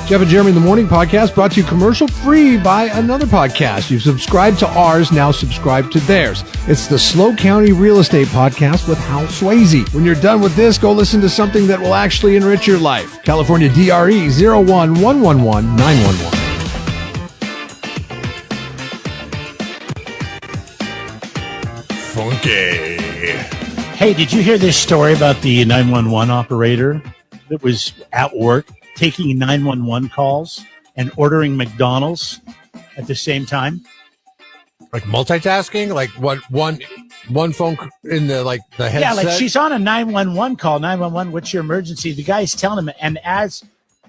Jeff and Jeremy in the Morning podcast brought to you commercial free by another podcast. You've subscribed to ours, now subscribe to theirs. It's the Slow County Real Estate Podcast with Hal Swayze. When you're done with this, go listen to something that will actually enrich your life. California DRE 011111911. Funky. Hey, did you hear this story about the 911 operator that was at work taking 911 calls and ordering McDonald's at the same time? Like multitasking? Like what one phone in the headset? Yeah, like she's on a 911 call. 911, what's your emergency? The guy's telling him, and as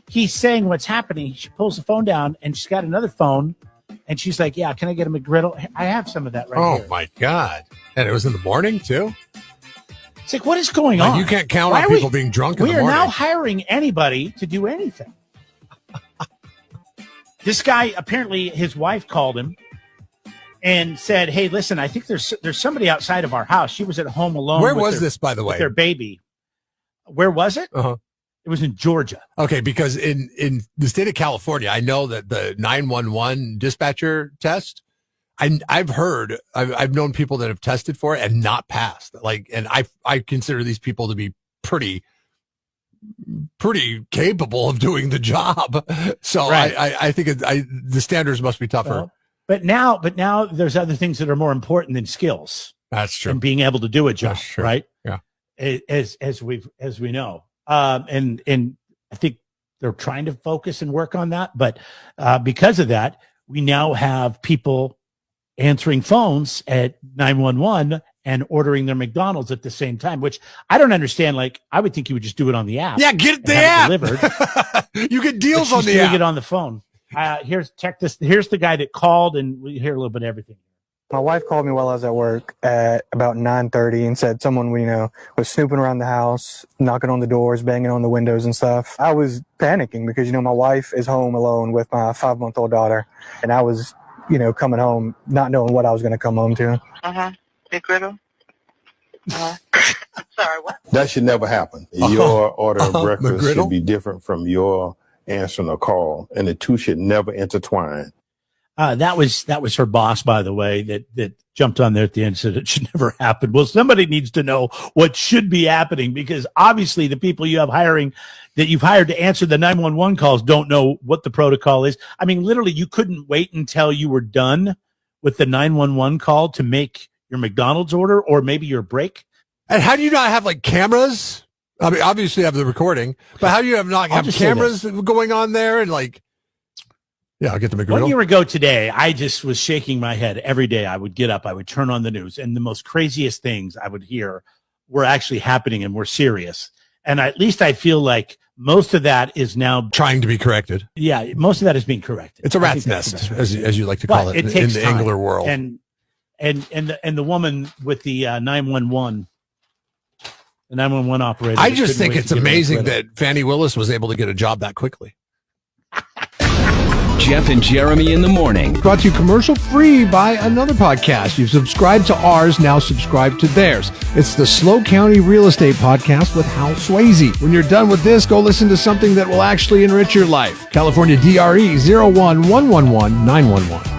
he's saying what's happening, she pulls the phone down and she's got another phone and she's like, yeah, can I get a McGriddle? I have some of that right here. Oh my God. And it was in the morning too? It's like, what is going on? You can't count on people being drunk in the morning. We are now hiring anybody to do anything. This guy, apparently his wife called him and said, hey, listen, I think there's somebody outside of our house. She was at home alone. Where was this, by the way? With their baby. Where was it? Uh-huh. It was in Georgia. Okay, because in the state of California, I know that the 911 dispatcher test, I've known people that have tested for it and not passed. And I consider these people to be pretty capable of doing the job. So right. I think the standards must be tougher. Well, but now there's other things that are more important than skills. That's true. And being able to do a job, right? Yeah. As we know. And I think they're trying to focus and work on that. But because of that, we now have people answering phones at 911 and ordering their McDonald's at the same time, which I don't understand. Like, I would think you would just do it on the app. Yeah, get the app. Delivered. You get deals on the doing app. It on the phone. Check this. Here's the guy that called, and we hear a little bit of everything. My wife called me while I was at work at about 9:30 and said someone we know was snooping around the house, knocking on the doors, banging on the windows and stuff. I was panicking because, my wife is home alone with my 5-month-old daughter, and I was, coming home not knowing what I was going to come home to. McGriddles? Sorry, what? That should never happen. Your order of breakfast McGriddle? should be different from your answering a call, and the two should never intertwine. That was her boss, by the way, that jumped on there at the end and said it should never happen. Well, somebody needs to know what should be happening, because obviously the people you've hired to answer the 911 calls don't know what the protocol is. I mean, literally, you couldn't wait until you were done with the 911 call to make your McDonald's order or maybe your break. And how do you not have cameras? I mean, obviously you have the recording, but how do you not have cameras going on there and yeah, I'll get the McGriddle. 1 year ago today, I just was shaking my head every day. I would get up, I would turn on the news, and the most craziest things I would hear were actually happening and were serious. And at least I feel like most of that is now trying to be corrected. Yeah, most of that is being corrected. It's a rat's nest, as you like to call it in the angler world. And the woman with the 911. The 911 operator. I just think it's amazing that Fannie Willis was able to get a job that quickly. Jeff and Jeremy in the Morning. Brought to you commercial free by another podcast. You've subscribed to ours, now subscribe to theirs. It's the Slow County Real Estate Podcast with Hal Swayze. When you're done with this, go listen to something that will actually enrich your life. California DRE 011111911.